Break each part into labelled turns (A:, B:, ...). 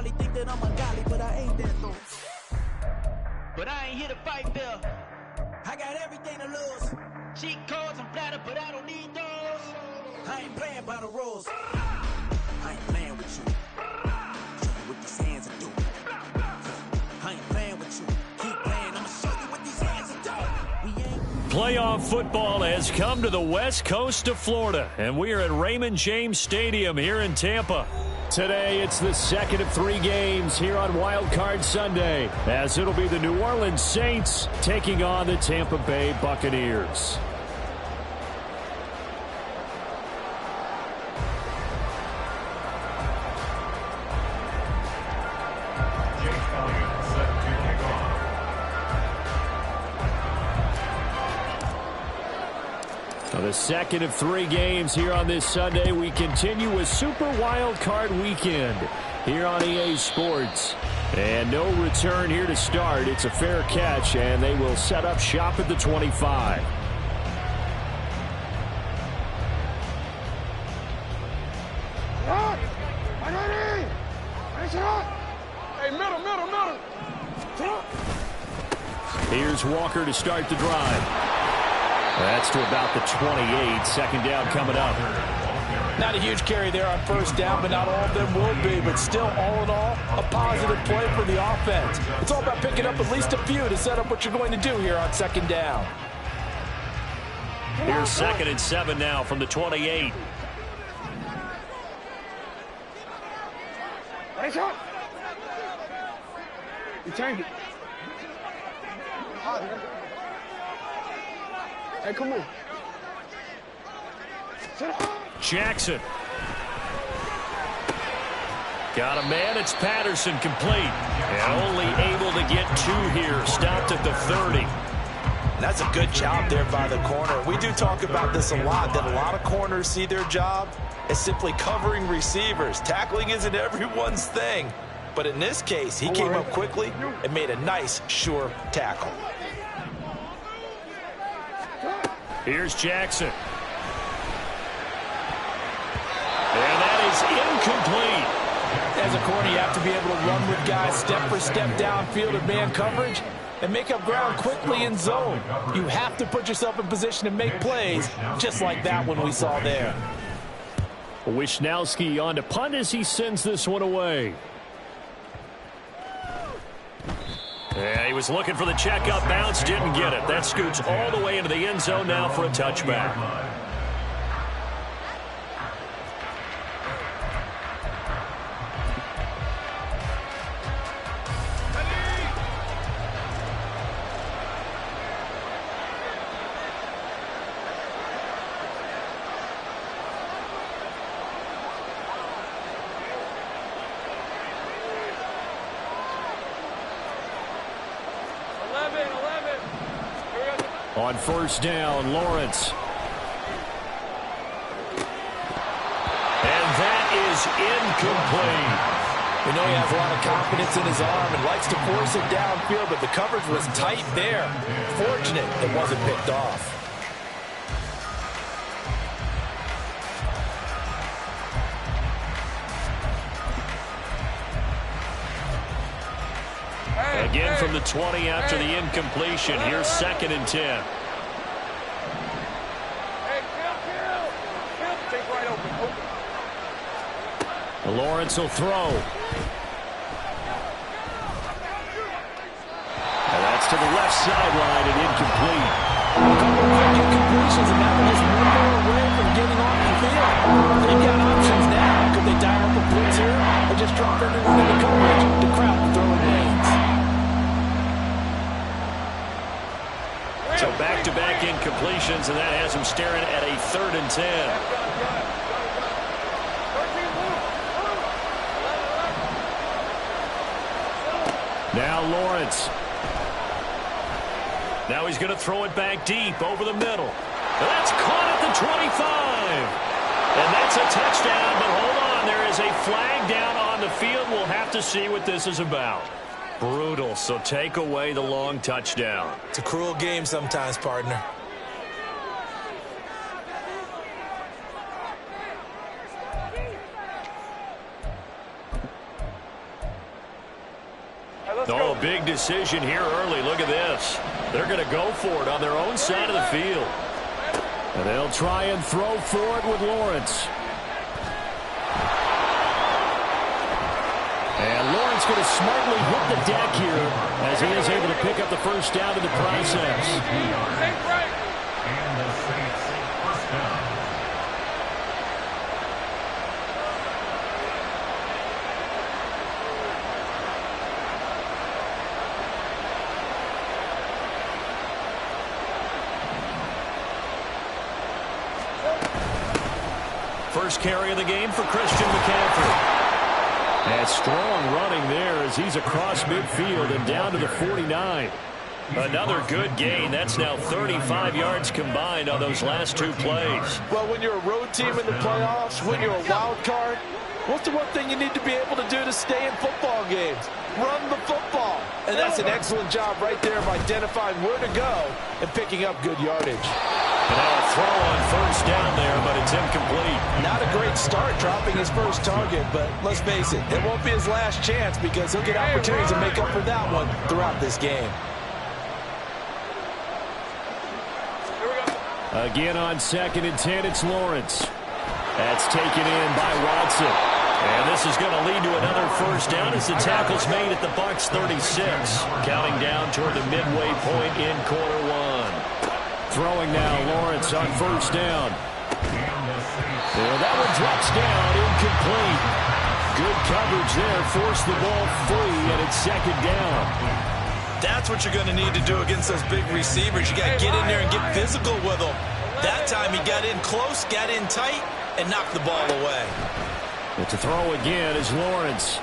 A: probably think that I'm ungodly, but I ain't that though.
B: But I ain't here to fight Bill.
A: I got everything to lose.
B: Cheat codes and flatter, but I don't need those.
A: I ain't playing by the rules. I ain't playing with you. Show you what these hands will do. I ain't playing with you. Keep playing, I'ma show you what these hands will do. We ain't.
C: Playoff football has come to the west coast of Florida, and we are at Raymond James Stadium here in Tampa. Today, it's the second of 3 games here on Wild Card Sunday, as it'll be the New Orleans Saints taking on the Tampa Bay Buccaneers. The second of 3 games here on this Sunday. We continue with Super Wild Card Weekend here on EA Sports. And no return here to start. It's a fair catch, and they will set up shop at the 25.
D: Hey, middle.
C: Here's Walker to start the drive. That's to about the 28. Second down coming up.
E: Not a huge carry there on first down, but not all of them will be. But still, all in all, a positive play for the offense. It's all about picking up at least a few to set up what you're going to do here on second down.
C: Here's 2nd and 7 now from the 28.
D: You change it. Hey, come on.
C: Jackson. Got a man. It's Patterson complete. And only able to get 2 here. Stopped at the 30.
E: That's a good job there by the corner. We do talk about this a lot, that a lot of corners see their job as simply covering receivers. Tackling isn't everyone's thing. But in this case, he came up quickly and made a nice, sure tackle.
C: Here's Jackson. And that is incomplete.
E: As a corner, you have to be able to run with guys step for step downfield in man coverage and make up ground quickly in zone. You have to put yourself in position to make plays, just like that one we saw there.
C: Wishnowski on to punt as he sends this one away. Yeah, he was looking for the check-up bounce, didn't get it. That scoots all the way into the end zone now for a touchback. On first down, Lawrence. And that is incomplete.
E: We know he has a lot of confidence in his arm and likes to force it downfield, but the coverage was tight there. Fortunate it wasn't picked off.
C: Again from the 20 after the incompletion. Here's 2nd and 10. Lawrence will throw. And that's to the left sideline and incomplete.
E: A couple of quick incompletions, and that one is one more away from getting off the field. They've got options now. Could they dial up a blitz here or just drop everyone into coverage to crowd the throwing lanes?
C: So back-to-back incompletions, and that has him staring at a 3rd and 10. Now Lawrence. Now he's going to throw it back deep over the middle. That's caught at the 25. And that's a touchdown, but hold on. There is a flag down on the field. We'll have to see what this is about. Brutal, so take away the long touchdown.
E: It's a cruel game sometimes, partner.
C: Oh, a big decision here early. Look at this. They're going to go for it on their own side of the field. And they'll try and throw for it with Lawrence. And Lawrence going to smartly hit the deck here as he is able to pick up the first down in the process.
F: And the Saints first down.
C: First carry of the game for Christian McCaffrey. And strong running there as he's across midfield and down to the 49. Another good gain. That's now 35 yards combined on those last two plays.
E: Well, when you're a road team in the playoffs, when you're a wild card, what's the one thing you need to be able to do to stay in football games? Run the football. And that's an excellent job right there of identifying where to go and picking up good yardage.
C: And now a throw on first down there, but it's incomplete.
E: Not a great start dropping his first target, but let's face it, it won't be his last chance because he'll get opportunities to make up for that one throughout this game.
C: Again on 2nd and 10, it's Lawrence. That's taken in by Watson. And this is going to lead to another first down as the tackle's made at the Bucs 36. Counting down toward the midway point in quarter one. Throwing now, Lawrence on first down. Well, that one drops down, incomplete. Good coverage there, forced the ball free, and it's second down.
E: That's what you're going to need to do against those big receivers. You got to get in there and get physical with them. That time he got in close, got in tight, and knocked the ball away.
C: But to throw again is Lawrence.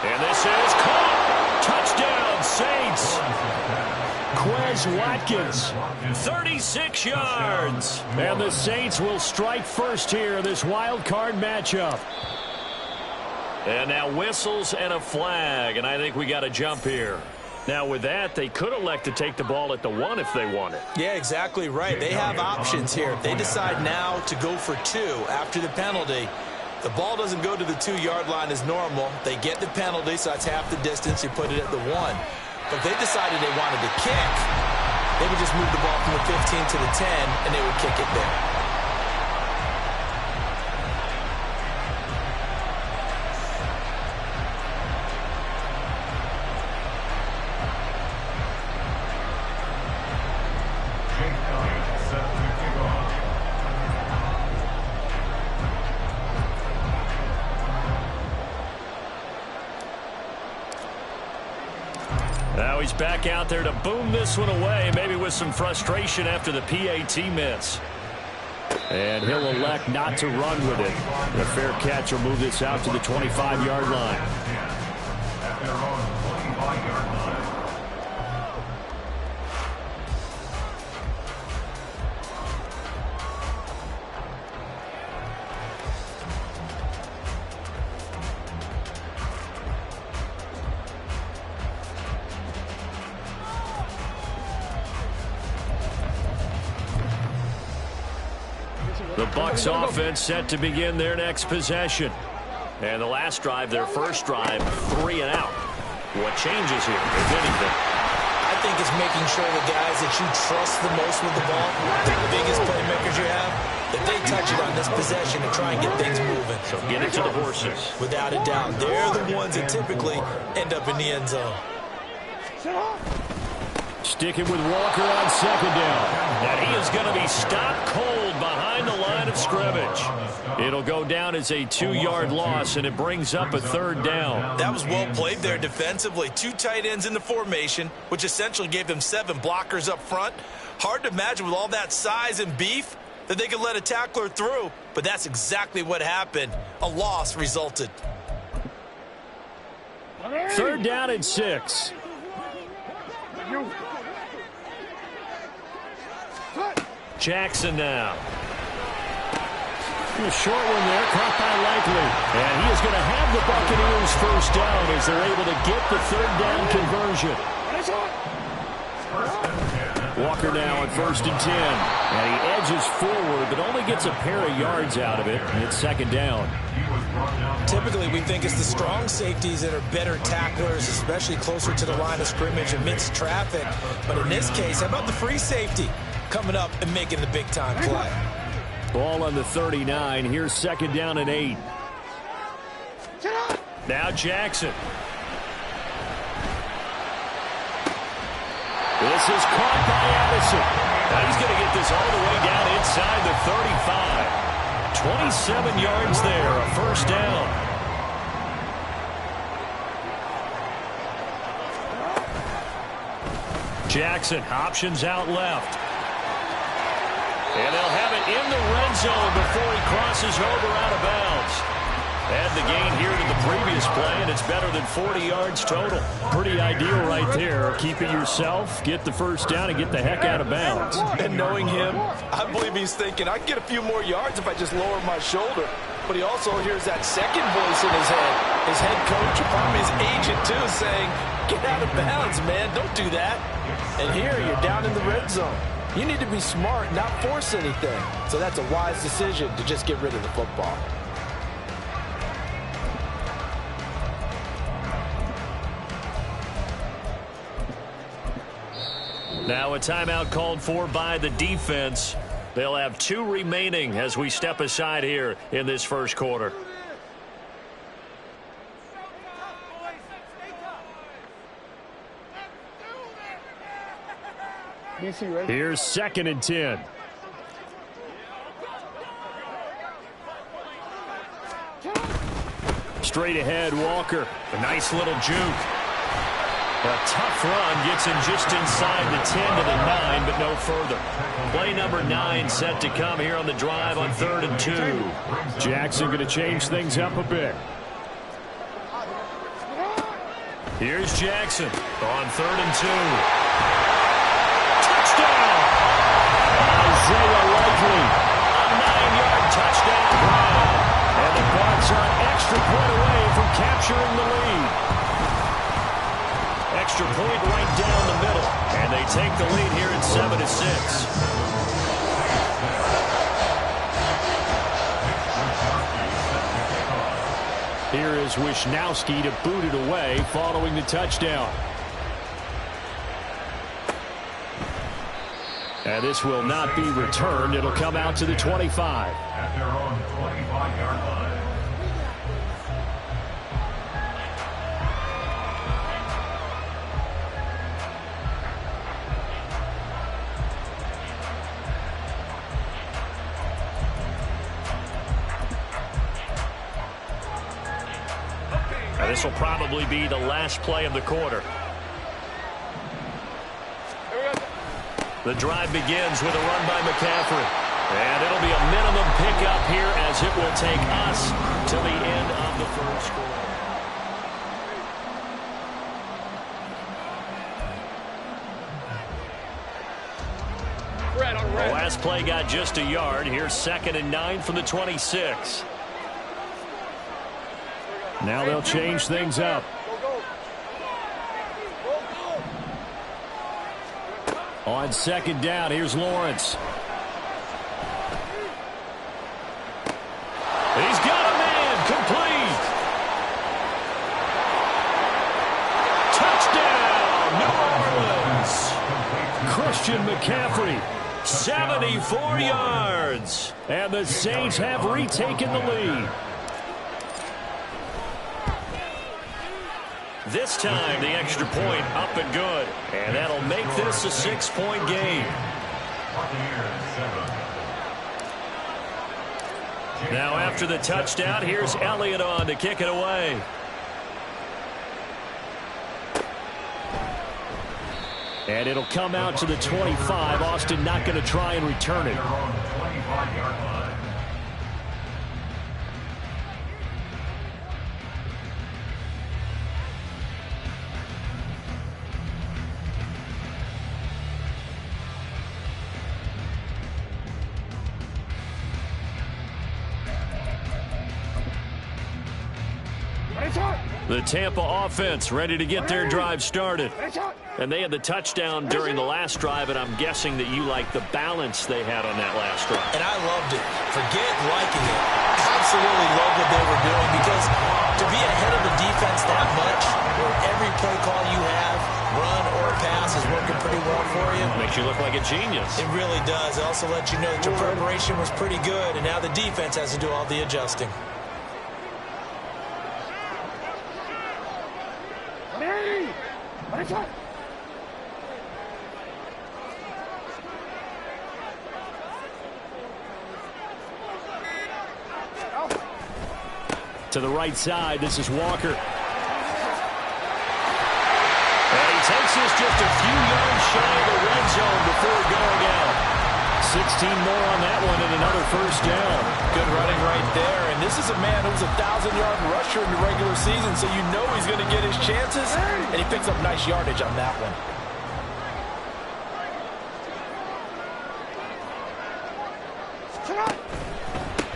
C: And this is caught. Touchdown, Saints. Quez Watkins, 36 yards. And the Saints will strike first here in this wild card matchup. And now whistles and a flag, and I think we got to jump here. Now with that, they could elect to take the ball at the 1 if they wanted.
E: Yeah, exactly right. They have options here. If they decide now to go for 2 after the penalty, the ball doesn't go to the 2-yard line as normal. They get the penalty, so that's half the distance. You put it at the 1. But if they decided they wanted to kick, they would just move the ball from the 15 to the 10, and they would kick it there.
C: Now he's back out there to boom this one away, maybe with some frustration after the PAT miss. And he'll elect not to run with it. The fair catch will move this out to the 25-yard line. The Bucs offense set to begin their next possession. And the last drive, their first drive, 3 and out. What changes here, if anything?
E: I think it's making sure the guys that you trust the most with the ball, the biggest playmakers you have, that they touch it on this possession and try and get things moving.
C: So get it to the horses.
E: Without a doubt. They're the ones that typically end up in the end zone.
C: Sticking with Walker on second down. And he is going to be stopped cold behind the line of scrimmage. It'll go down as a 2-yard loss, and it brings up a third down.
E: That was well played there defensively. 2 tight ends in the formation, which essentially gave them 7 blockers up front. Hard to imagine with all that size and beef that they could let a tackler through, but that's exactly what happened. A loss resulted.
C: Third down and 6. Jackson now. A short one there, caught by Likely. And he is going to have the Buccaneers first down as they're able to get the third down conversion. Walker now at 1st and 10. And he edges forward, but only gets a pair of yards out of it. And it's second down.
E: Typically, we think it's the strong safeties that are better tacklers, especially closer to the line of scrimmage amidst traffic. But in this case, how about the free safety coming up and making the big-time play?
C: Ball on the 39. Here's 2nd down and 8. Now Jackson. This is caught by Addison. Now he's going to get this all the way down inside the 35. 27 yards there, a 1st down. Jackson options out left. And they'll have it in the red zone before he crosses over out of bounds. Add the gain here to the previous play, and it's better than 40 yards total. Pretty ideal right there. Keep it yourself, get the 1st down, and get the heck out of bounds.
E: And knowing him, I believe he's thinking, I can get a few more yards if I just lower my shoulder. But he also hears that second voice in his head. His head coach, or probably his agent too, saying, get out of bounds, man. Don't do that. And here, you're down in the red zone. You need to be smart, not force anything. So that's a wise decision to just get rid of the football.
C: Now a timeout called for by the defense. They'll have 2 remaining as we step aside here in this 1st quarter. Here's 2nd and 10. Straight ahead, Walker. A nice little juke. A tough run gets him just inside the 10 to the 9, but no further. Play number 9 set to come here on the drive on 3rd and 2. Jackson going to change things up a bit. Here's Jackson on 3rd and 2. Touchdown! Isaiah Likely. A 9-yard touchdown grab. And the Bucs are an extra point away from capturing the lead. Extra point right down the middle. And they take the lead here at 7-6. Here is Wisnowski to boot it away following the touchdown. And this will not be returned. It'll come out to the 25.
F: At their own 25-yard line.
C: And this will probably be the last play of the quarter. The drive begins with a run by McCaffrey. And it'll be a minimum pickup here as it will take us to the end of the 1st quarter. The last play got just a yard. Here's 2nd and 9 from the 26. Now they'll change things up. On 2nd down, here's Lawrence. He's got a man, complete. Touchdown, New Orleans. Christian McCaffrey, 74 yards. And the Saints have retaken the lead. This time, the extra point up and good. And that'll make this a 6-point game. Now after the touchdown, here's Elliott on to kick it away. And it'll come out to the 25. Austin not going to try and return it. The Tampa offense ready to get their drive started. And they had the touchdown during the last drive, and I'm guessing that you like the balance they had on that last drive.
E: And I loved it. Forget liking it. absolutely love what they were doing, because to be ahead of the defense that much, where every play call you have, run or pass, is working pretty well for you.
C: Makes you look like a genius.
E: It really does. It also lets you know that your preparation was pretty good, and now the defense has to do all the adjusting.
D: Hey! Right side.
C: To the right side, this is Walker. And he takes this just a few yards shy of the red zone before going out. 16 more on that one and another first down.
E: Good running right there. And this is a man who was a 1,000-yard rusher in the regular season, so you know he's going to get his chances. And he picks up nice yardage on that one.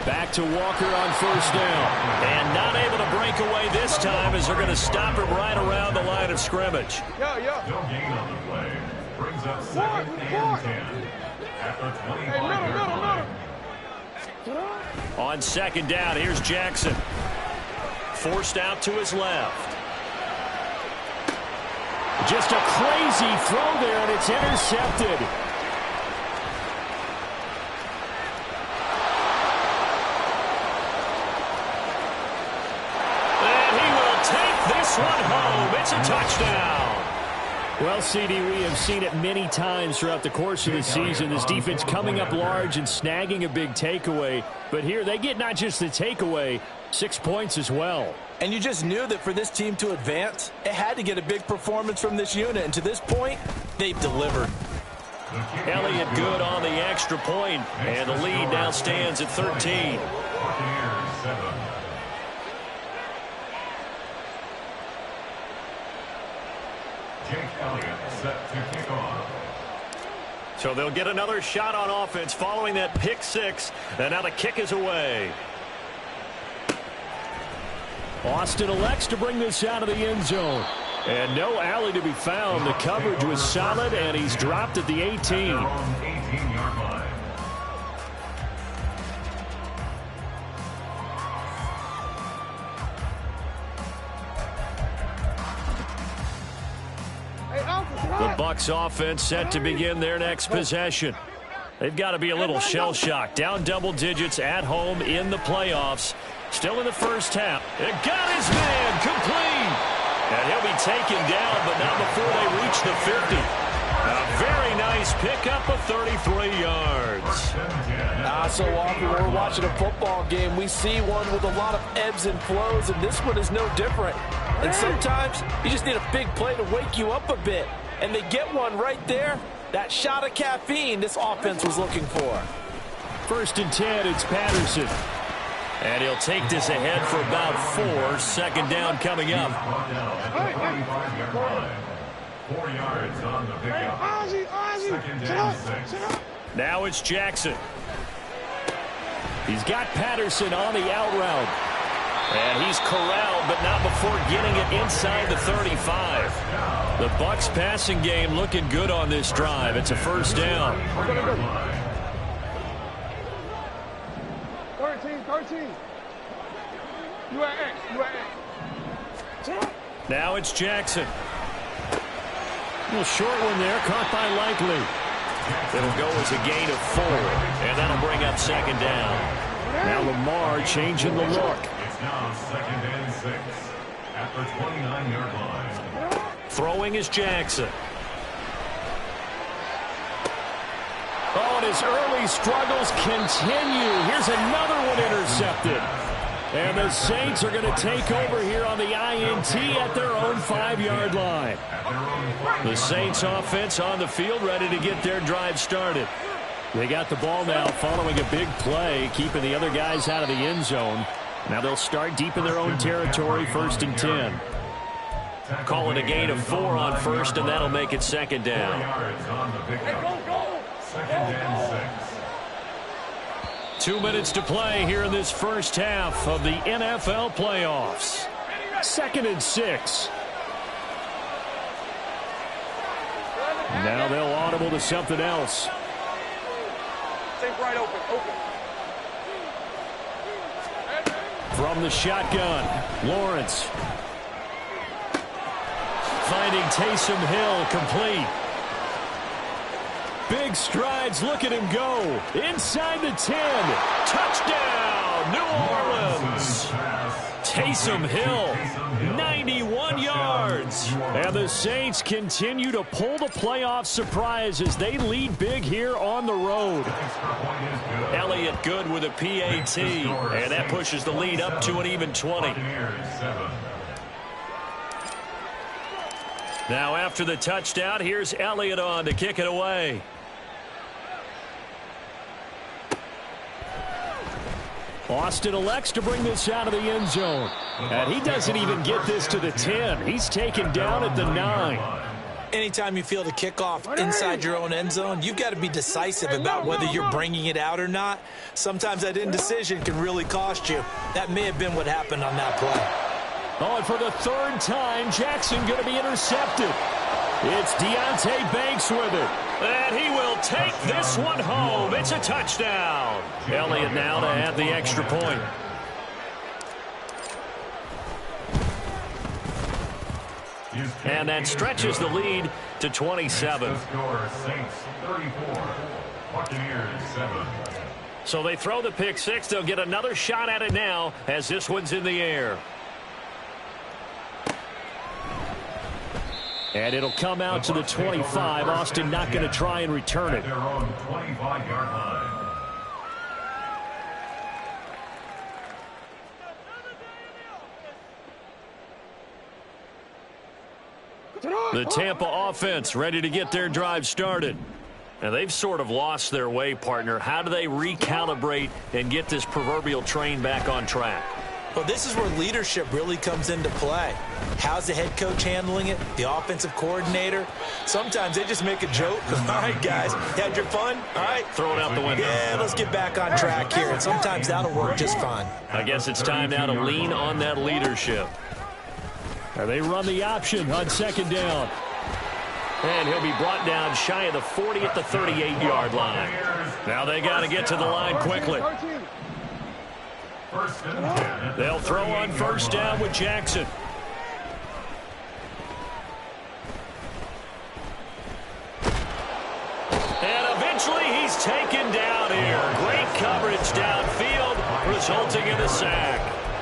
C: Back to Walker on first down. And not able to break away this time as they're going to stop him right around the line of scrimmage.
F: No gain on the play. Brings up second and 10. After 25
C: On second down, here's Jackson. Forced out to his left. Just a crazy throw there, and it's intercepted. This one home. It's a touchdown. Well, CD, we have seen it many times throughout the course of the season. This defense coming up large and snagging a big takeaway. But here they get not just the takeaway, 6 points as well.
E: And you just knew that for this team to advance, it had to get a big performance from this unit. And to this point, they've delivered.
C: Elliott good on the extra point, and the lead now stands at 13.
F: Buccaneers 7. Jake Elliott set to kick off.
C: So they'll get another shot on offense following that pick six, and now the kick is away. Austin elects to bring this out of the end zone. And no alley to be found. The coverage was solid, and he's dropped at the 18.
F: 18-yard line.
C: The Bucs offense set to begin their next possession. They've got to be a little shell-shocked. Down double digits at home in the playoffs. Still in the first half. It got his man complete. And he'll be taken down, but not before they reach the 50. A very nice pickup of 33 yards.
E: So often when we're watching a football game, we see one with a lot of ebbs and flows, and this one is no different. And sometimes you just need a big play to wake you up a bit. And they get one right there. That shot of caffeine this offense was looking for.
C: First and 10, it's Patterson. And he'll take this ahead for about 4. Second down coming up.
F: 25-yard line. 4 yards on the pickup. Second down 6.
C: Now it's Jackson. He's got Patterson on the out route. And he's corralled, but not before getting it inside the 35. The Bucs passing game looking good on this drive. It's a first down.
D: 13. You at X.
C: Now it's Jackson. A little short one there, caught by Likely. It'll go as a gain of 4, and that'll bring up second down. Now Lamar changing the look.
F: It's now second and 6 at the 29-yard line.
C: Throwing is Jackson. Oh, and his early struggles continue. Here's another one intercepted. And the Saints are going to take over here on the INT at their own 5-yard line. The Saints offense on the field ready to get their drive started. They got the ball now following a big play, keeping the other guys out of the end zone. Now they'll start deep in their own territory, first and 10. Calling a gain of 4 on first, and that'll make it second down.
F: Second and 6.
C: 2 minutes to play here in this first half of the NFL playoffs. Second and 6. Now they'll audible to something else.
D: Think right open.
C: From the shotgun, Lawrence. Finding Taysom Hill complete. Big strides, look at him go. Inside the 10. Touchdown, New Orleans. Taysom Hill, 91 yards. And the Saints continue to pull the playoff surprise as they lead big here on the road. Elliott good with a PAT, and that pushes the lead up to an even 20. Now after the touchdown, here's Elliott on to kick it away. Austin elects to bring this out of the end zone. And he doesn't even get this to the 10. He's taken down at the 9.
E: Anytime you feel the kickoff inside your own end zone, you've got to be decisive about whether you're bringing it out or not. Sometimes that indecision can really cost you. That may have been what happened on that play.
C: Oh, and for the third time, Jackson going to be intercepted. It's Deonte Banks with it. And he will take this one home. It's a touchdown. Elliott now to add the extra point. And that stretches the lead to 27. So they throw the pick six. They'll get another shot at it now as this one's in the air. And it'll come out to the 25. Austin not going to try and return it. The Tampa offense ready to get their drive started. And they've sort of lost their way, partner. How do they recalibrate and get this proverbial train back on track?
E: Well, this is where leadership really comes into play. How's the head coach handling it? The offensive coordinator? Sometimes they just make a joke. All right, guys, had your fun? All right.
C: Throw it out the window.
E: Yeah, let's get back on track here. And sometimes that'll work just fine.
C: I guess it's time now to lean on that leadership. And they run the option on second down. And he'll be brought down shy of the 40 at the 38-yard line. Now they got to get to the line quickly. They'll throw on first down with Jackson. And eventually he's taken down here. Great coverage downfield, resulting in a sack.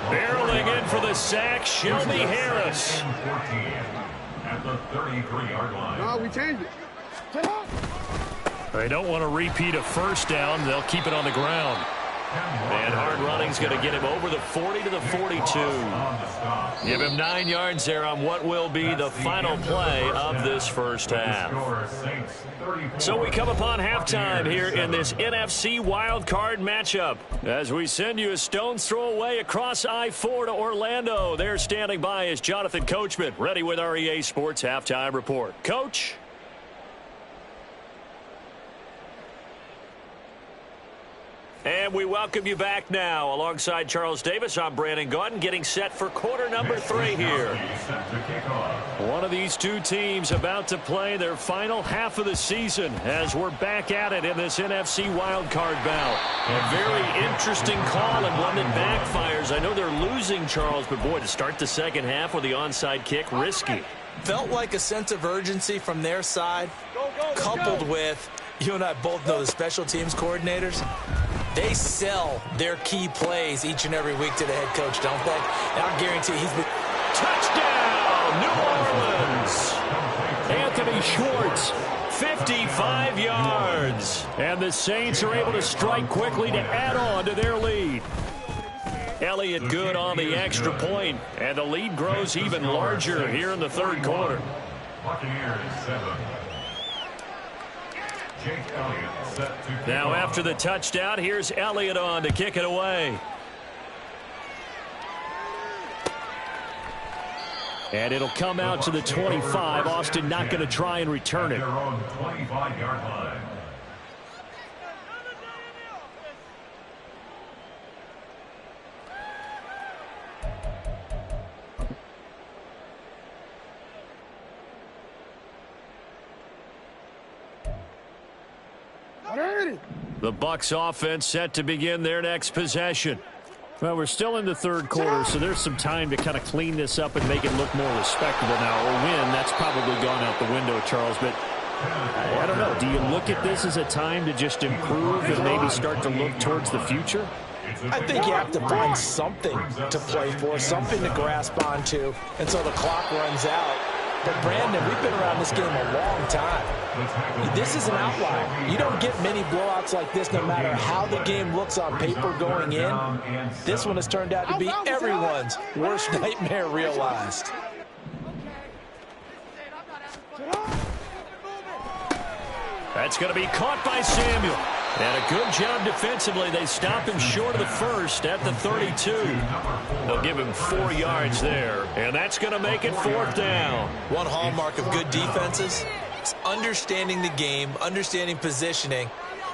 C: Barreling in for the sack, Shelby Harris.
F: At the 33-yard line.
D: No, we changed it.
C: They don't want to repeat a first down. They'll keep it on the ground. And hard running's going to get him over the 40 to the 42. Give him 9 yards there on what will be the final play of this first half. So we come upon halftime here in this NFC wildcard matchup. As we send you a stone's throw away across I-4 to Orlando. There standing by is Jonathan Coachman, ready with our EA Sports Halftime Report. Coach? And we welcome you back now. Alongside Charles Davis, I'm Brandon Gaudin, getting set for quarter number 3 here. One of these two teams about to play their final half of the season as we're back at it in this NFC wildcard bout. A very interesting call and one that backfires. I know they're losing, Charles, but boy, to start the second half with the onside kick, risky.
E: Felt like a sense of urgency from their side, coupled with, you and I both know the special teams coordinators. They sell their key plays each and every week to the head coach, don't they? And I guarantee he's been...
C: Touchdown, New Orleans! Anthony Schwartz, 55 yards. And the Saints are able to strike quickly to add on to their lead. Elliott good on the extra point, and the lead grows even larger here in the third quarter.
F: Buccaneers 7.
C: Now after the touchdown, here's Elliott on to kick it away. And it'll come out to the 25. Austin not going to try and return it.
F: Their own 25-yard line.
C: The Bucs offense set to begin their next possession. Well, we're still in the third quarter, so there's some time to kind of clean this up and make it look more respectable now. Or win, that's probably gone out the window, Charles. But I don't know. Do you look at this as a time to just improve and maybe start to look towards the future?
E: I think you have to find something to play for, something to grasp onto until the clock runs out. But, Brandon, we've been around this game a long time. This is an outlier. You don't get many blowouts like this no matter how the game looks on paper going in. This one has turned out to be everyone's worst nightmare realized.
C: That's going to be caught by Samuel. And a good job defensively. They stop him short of the first at the 32. They'll give him 4 yards there. And that's going to make it 4th down.
E: One hallmark of good defenses is understanding the game, understanding positioning,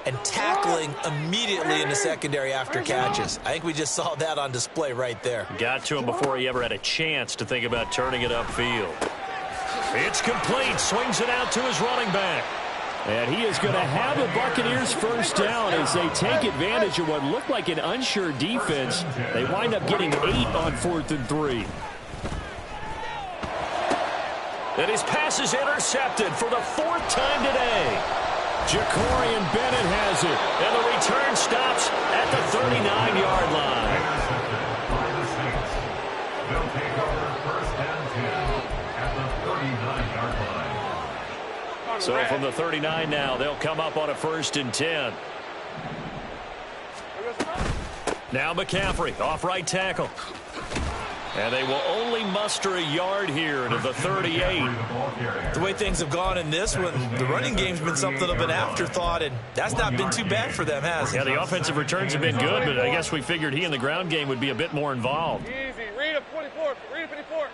E: and tackling immediately in the secondary after catches. I think we just saw that on display right there.
C: Got to him before he ever had a chance to think about turning it upfield. It's complete. Swings it out to his running back. And he is going to have the Buccaneers first down as they take advantage of what looked like an unsure defense. They wind up getting 8 on 4th and 3. And his pass is intercepted for the 4th time today. Jacorian Bennett has it. And the return stops at the 39-yard line.
F: They'll take over 1st and 10 at the 39-yard line.
C: So from the 39 now, they'll come up on a 1st and 10. Now McCaffrey off right tackle. And they will only muster a yard here to the 38.
E: The way things have gone in this one, the running game's been something of an afterthought, and that's not been too bad for them, has it?
C: Yeah, the offensive returns have been good, but I guess we figured he in the ground game would be a bit more involved.
D: Easy. Read a 24. Read a 54.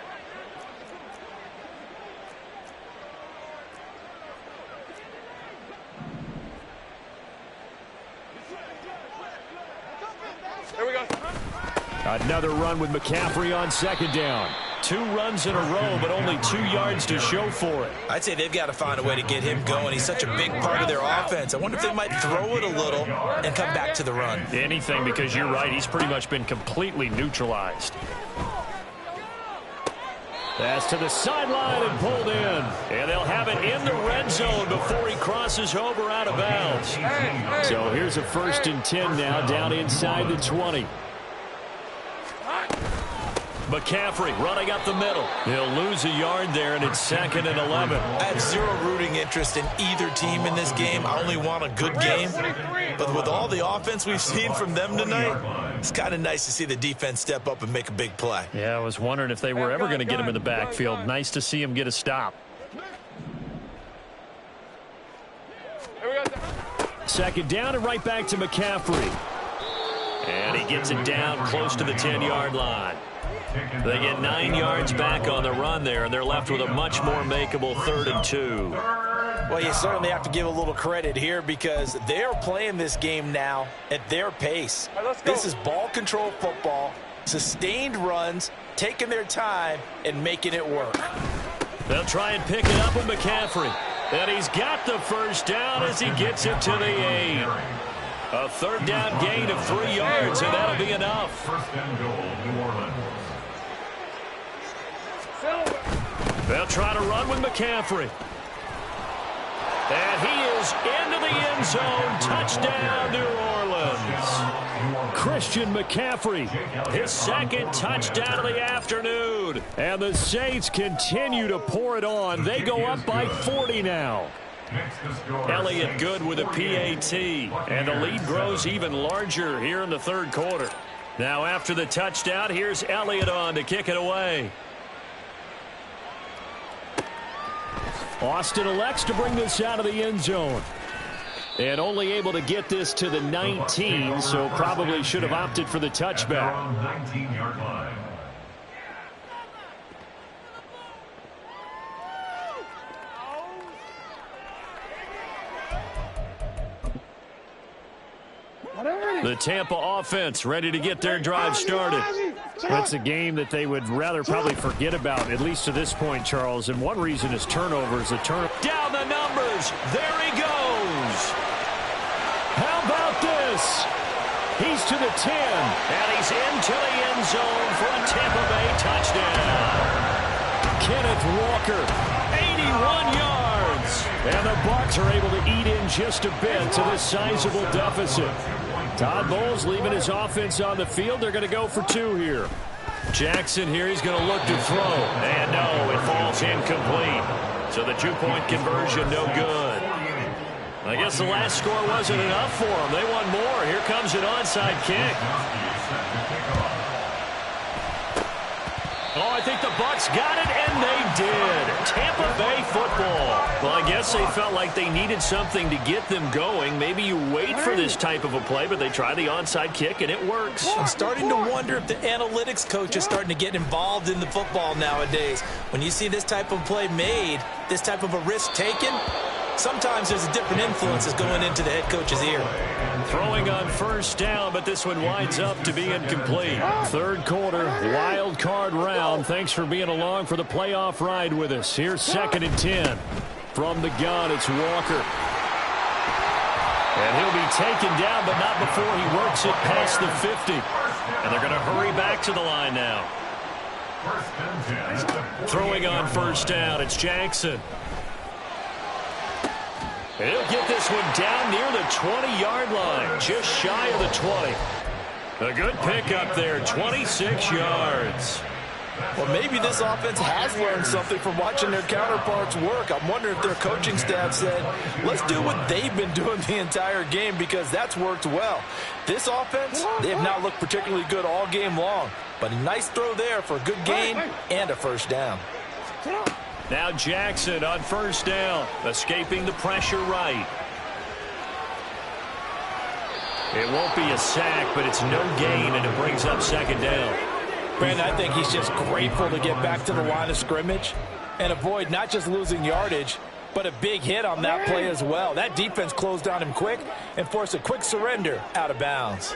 D: There we go.
C: Another run with McCaffrey on 2nd down. 2 runs in a row, but only 2 yards to show for it.
E: I'd say they've got to find a way to get him going. He's such a big part of their offense. I wonder if they might throw it a little and come back to the run.
C: Anything, because you're right. He's pretty much been completely neutralized. Pass to the sideline and pulled in. And they'll have it in the red zone before he crosses over out of bounds. So here's a 1st and 10 now down inside the 20. McCaffrey running up the middle. He'll lose a yard there, and it's 2nd and 11.
E: I have zero rooting interest in either team in this game. I only want a good game. But with all the offense we've seen from them tonight, it's kind of nice to see the defense step up and make a big play.
C: Yeah, I was wondering if they were ever going to get him in the backfield. Nice to see him get a stop. 2nd down and right back to McCaffrey. And he gets it down close to the 10-yard line. They get 9 yards back on the run there, and they're left with a much more makeable 3rd and 2.
E: Well, you certainly have to give a little credit here because they're playing this game now at their pace. This is ball control football, sustained runs, taking their time, and making it work.
C: They'll try and pick it up with McCaffrey. And he's got the first down as he gets it to the 8. A 3rd down gain of 3 yards, and that'll be enough.
F: 1st and goal, New Orleans.
C: They'll try to run with McCaffrey. And he is into the end zone. Touchdown, New Orleans. Christian McCaffrey, his 2nd touchdown of the afternoon. And the Saints continue to pour it on. They go up by 40 now. Elliott good with a PAT. And the lead grows even larger here in the 3rd quarter. Now after the touchdown, here's Elliott on to kick it away. Austin elects to bring this out of the end zone. And only able to get this to the 19, so probably should have opted for the touchback.
F: 19-yard line.
C: The Tampa offense ready to get their drive started. That's a game that they would rather probably forget about, at least to this point, Charles. And one reason is turnovers. Down the numbers. There he goes. How about this? He's to the 10. And he's into the end zone for a Tampa Bay touchdown. Kenneth Walker, 81 yards. And the Bucs are able to eat in just a bit to this sizable deficit. Todd Bowles leaving his offense on the field. They're going to go for 2 here. Jackson here, he's going to look to throw. And no, it falls incomplete. So the 2-point conversion, no good. I guess the last score wasn't enough for them. They want more. Here comes an onside kick. Oh, I think the Bucs got it, and they did. Tampa Bay football. Well, I guess they felt like they needed something to get them going. Maybe you wait for this type of a play, but they try the onside kick, and it works.
E: I'm starting to wonder if the analytics coach is starting to get involved in the football nowadays. When you see this type of play made, this type of a risk taken, sometimes there's a different influences going into the head coach's ear.
C: Throwing on first down, but this one winds up to be incomplete. Third quarter, wild card round. Thanks for being along for the playoff ride with us. Here's 2nd and 10. From the gun, it's Walker. And he'll be taken down, but not before he works it past the 50. And they're going to hurry back to the line now. Throwing on first down, it's Jackson. He'll get this one down near the 20-yard line, just shy of the 20. A good pickup there, 26 yards.
E: Well, maybe this offense has learned something from watching their counterparts work. I'm wondering if their coaching staff said, let's do what they've been doing the entire game, because that's worked well. This offense, they have not looked particularly good all game long, but a nice throw there for a good gain and a first down.
C: Now Jackson on first down, escaping the pressure right. It won't be a sack, but it's no gain, and it brings up 2nd down.
E: Brandon, I think he's just grateful to get back to the line of scrimmage and avoid not just losing yardage, but a big hit on that play as well. That defense closed on him quick and forced a quick surrender out of bounds.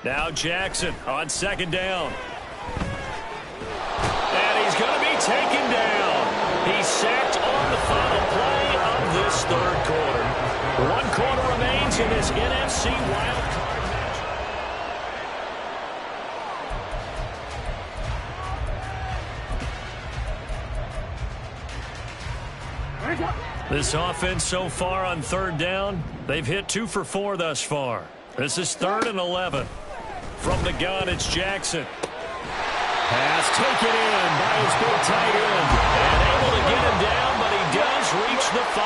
C: Now Jackson on 2nd down. And he's going to be taken down. He's sacked on the final play of this third quarter. 1 quarter remains in this NFC wild card match. This offense so far on 3rd down, they've hit 2 for 4 thus far. This is 3rd and 11. From the gun, it's Jackson. Pass taken in by his big tight end. And able to get him down, but he does reach the 5.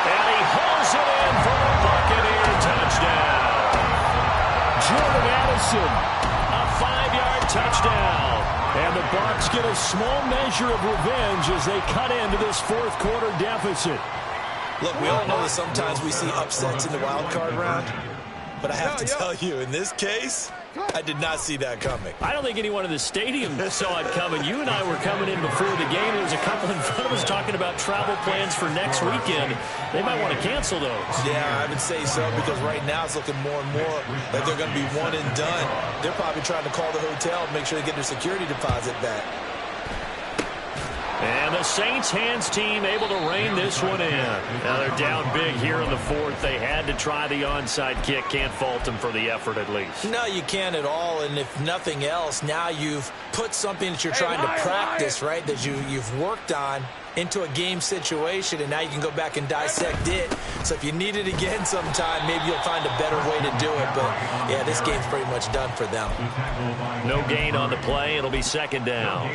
C: And he hauls it in for a Buccaneer touchdown. Jordan Addison, a 5-yard touchdown. And the Bucs get a small measure of revenge as they cut into this 4th quarter deficit.
E: Look, we all know that sometimes we see upsets in the wild card round. But I have to tell you, in this case, I did not see that coming.
C: I don't think anyone in the stadium saw it coming. You and I were coming in before the game. There was a couple in front of us talking about travel plans for next weekend. They might want to cancel those.
E: Yeah, I would say so, because right now it's looking more and more like they're going to be one and done. They're probably trying to call the hotel and make sure they get their security deposit back.
C: And the Saints hands team able to rein this one in. Now they're down big here in the 4th. They had to try the onside kick. Can't fault them for the effort at least.
E: No, you can't at all. And if nothing else, now you've put something that you're trying to practice, right, that you've worked on into a game situation, and now you can go back and dissect it. So if you need it again sometime, maybe you'll find a better way to do it. But, yeah, this game's pretty much done for them.
C: No gain on the play. It'll be 2nd down.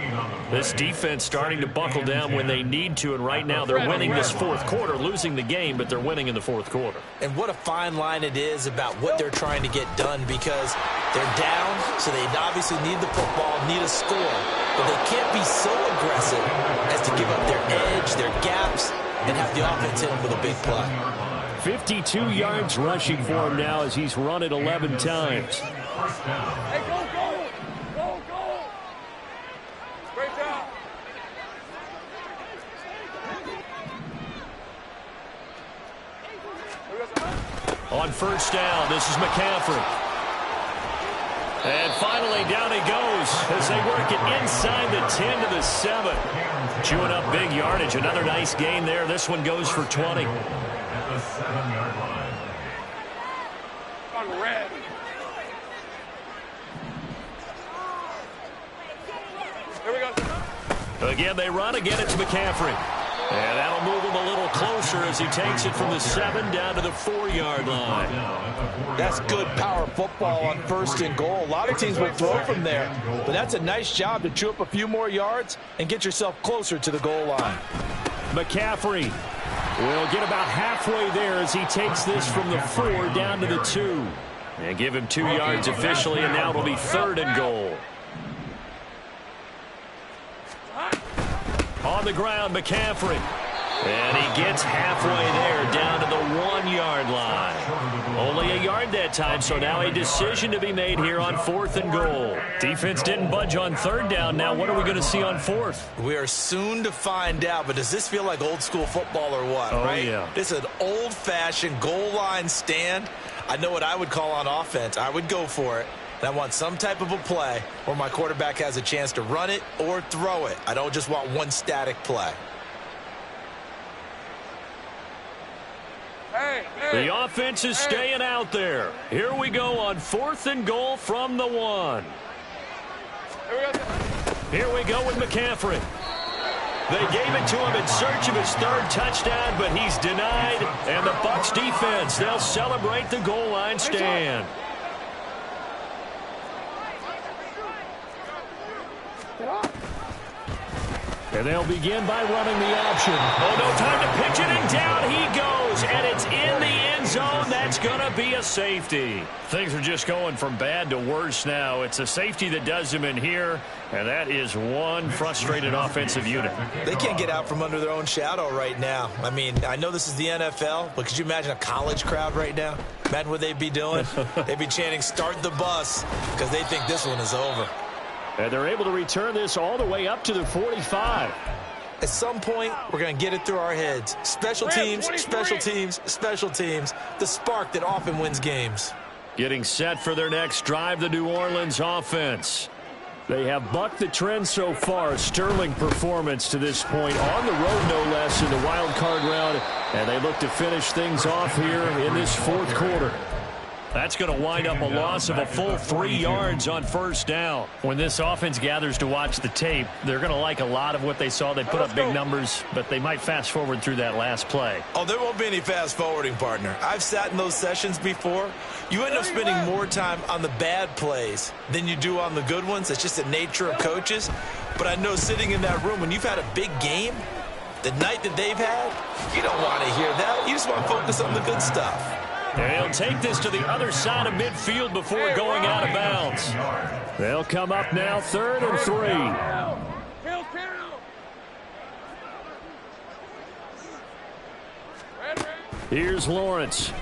C: This defense starting to buckle down when they need to, and right now they're winning this 4th quarter, losing the game, but they're winning in the 4th quarter.
E: And what a fine line it is about what they're trying to get done, because they're down, so they obviously need the football, need a score. But they can't be so aggressive as to give up their edge, their gaps, and have the offense hit them with a big play.
C: 52 yards rushing for him now as he's run it 11 times.
D: Hey, go, go! Go, go! Great job!
C: On first down, this is McCaffrey. And finally, down he goes as they work it inside the 10 to the 7. Chewing up big yardage. Another nice gain there. This one goes for 20.
F: At the 7-yard line.
D: On red. Here we go.
C: Again, they run. Again, it's McCaffrey. And that'll move him a little closer as he takes it from the 7 down to the 4-yard line.
E: That's good power football on 1st and goal. A lot of teams will throw from there, but that's a nice job to chew up a few more yards and get yourself closer to the goal line.
C: McCaffrey will get about halfway there as he takes this from the 4 down to the 2. And give him 2 yards officially, and now it'll be 3rd and goal. On the ground, McCaffrey. And he gets halfway there, down to the 1-yard line. Only a yard that time, so now a decision to be made here on 4th and goal. Defense didn't budge on 3rd down. Now what are we going to see on 4th?
E: We are soon to find out, but does this feel like old school football or what, right?
C: Yeah.
E: This is an old-fashioned goal line stand. I know what I would call on offense. I would go for it. And I want some type of a play where my quarterback has a chance to run it or throw it. I don't just want one static play.
C: The offense is staying out there. Here we go on 4th and goal from the 1. Here we go with McCaffrey. They gave it to him in search of his 3rd touchdown, but he's denied. And the Bucs defense, they'll celebrate the goal line stand. And they'll begin by running the option. Oh, no time to pitch it, and down he goes. And it's in the end zone. That's going to be a safety. Things are just going from bad to worse now. It's a safety that does him in here, and that is one frustrated offensive unit.
E: They can't get out from under their own shadow right now. I mean, I know this is the NFL, but could you imagine a college crowd right now? Imagine what they'd be doing. They'd be chanting, "Start the bus," because they think this one is over.
C: And they're able to return this all the way up to the 45.
E: At some point, we're going to get it through our heads. Special teams, special teams, special teams. The spark that often wins games.
C: Getting set for their next drive, the New Orleans offense. They have bucked the trend so far. Sterling performance to this point. On the road, no less, in the wild card round. And they look to finish things off here in this 4th quarter. That's going to wind up a loss of a full 3 yards on 1st down. When this offense gathers to watch the tape, they're going to like a lot of what they saw. They put up big numbers, but they might fast forward through that last play.
E: Oh, there won't be any fast forwarding, partner. I've sat in those sessions before. You end up spending more time on the bad plays than you do on the good ones. It's just the nature of coaches. But I know sitting in that room, when you've had a big game, the night that they've had, you don't want to hear that. You just want to focus on the good stuff.
C: And he'll take this to the other side of midfield before going out of bounds. They'll come up now 3rd and 3. Here's Lawrence.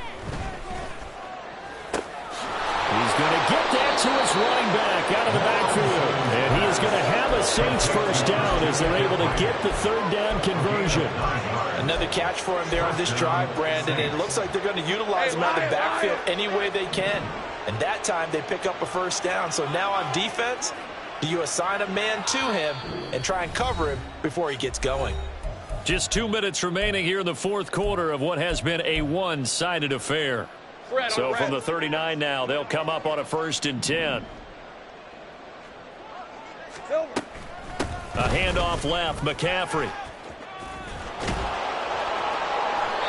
C: He's going to get that to his running back out of the backfield. And he is going to have a Saints 1st down as they're able to get the 3rd down conversion.
E: Another catch for him there on this drive, Brandon. And it looks like they're going to utilize him out of the backfield any way they can. And that time they pick up a 1st down. So now on defense, do you assign a man to him and try and cover him before he gets going?
C: Just 2 minutes remaining here in the 4th quarter of what has been a one-sided affair. So from the 39 now, they'll come up on a 1st and 10. A handoff left, McCaffrey.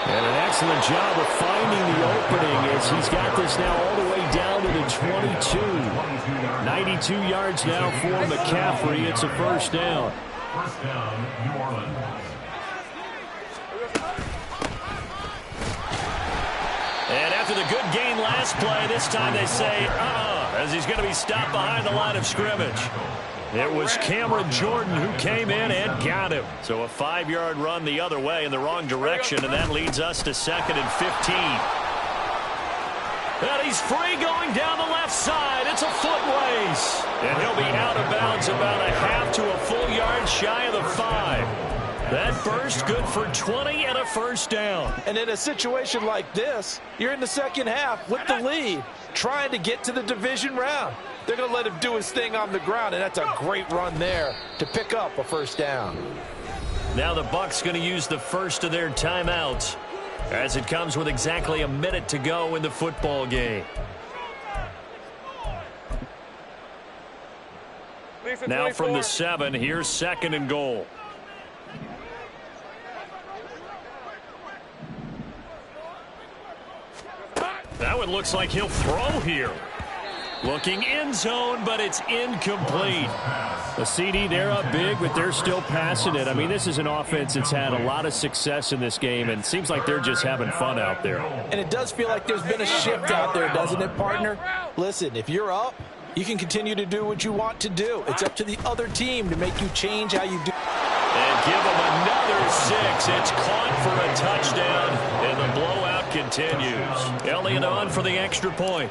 C: And an excellent job of finding the opening as he's got this now all the way down to the 22. 92 yards now for McCaffrey. It's a 1st down.
F: 1st down, New Orleans.
C: And after the good gain last play, this time they say, as he's going to be stopped behind the line of scrimmage. It was Cameron Jordan who came in and got him. So a 5-yard run the other way in the wrong direction, and that leads us to 2nd and 15. And he's free going down the left side. It's a foot race. And he'll be out of bounds about a half to a full yard shy of the 5. That burst good for 20 and a 1st down.
E: And in a situation like this, you're in the 2nd half with the lead, trying to get to the division round. They're going to let him do his thing on the ground, and that's a great run there to pick up a first down.
C: Now the Bucs going to use the first of their timeouts as it comes with exactly a minute to go in the football game. Now from the 7, here's 2nd and goal. That one looks like he'll throw here. Looking end zone, but it's incomplete. The CD, they're up big, but they're still passing it. I mean, this is an offense that's had a lot of success in this game, and it seems like they're just having fun out there.
E: And it does feel like there's been a shift out there, doesn't it, partner? Listen, if you're up, you can continue to do what you want to do. It's up to the other team to make you change how you do.
C: And give them another 6. It's caught for a touchdown, and the blowout continues. Elliott on for the extra point.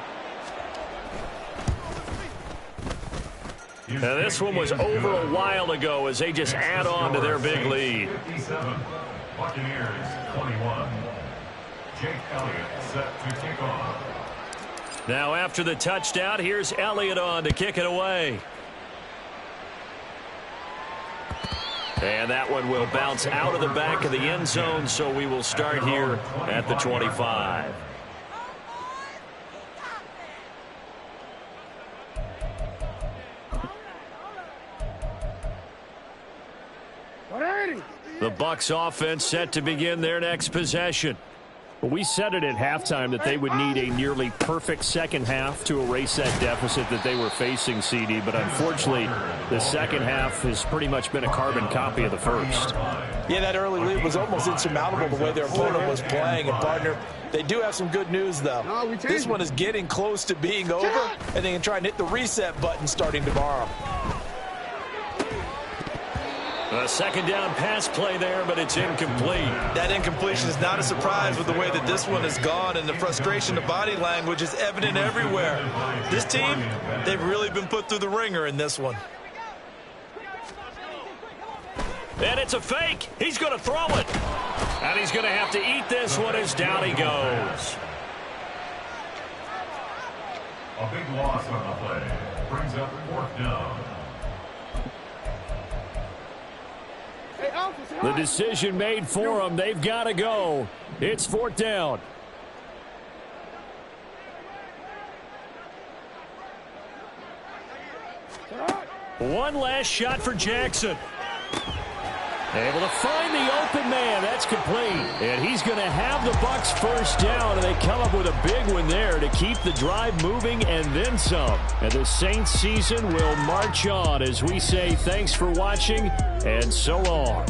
C: Now this one was over a while ago as they just add on to their big lead.
F: 57, Buccaneers 21. Jake Elliott set to kick off.
C: Now after the touchdown, here's Elliott on to kick it away. And that one will bounce out of the back of the end zone, so we will start here at the 25. The Bucs offense set to begin their next possession. We said it at halftime that they would need a nearly perfect second half to erase that deficit that they were facing, CD, but unfortunately the second half has pretty much been a carbon copy of the first.
E: Yeah, that early lead was almost insurmountable the way their opponent was playing. And, partner, they do have some good news, though. This one is getting close to being over, and they can try and hit the reset button starting tomorrow.
C: A second down pass play there, but it's incomplete.
E: That incompletion is not a surprise with the way that this one has gone, and the frustration of body language is evident everywhere. This team, they've really been put through the ringer in this one.
C: And it's a fake. He's going to throw it. And he's going to have to eat this one as down he goes.
F: A big loss on the play brings up 4th down.
C: The decision made for them. They've got to go. It's 4th down. One last shot for Jackson. Able to find the open man. That's complete. And he's going to have the Bucs first down, and they come up with a big one there to keep the drive moving and then some. And the Saints season will march on as we say thanks for watching and so long.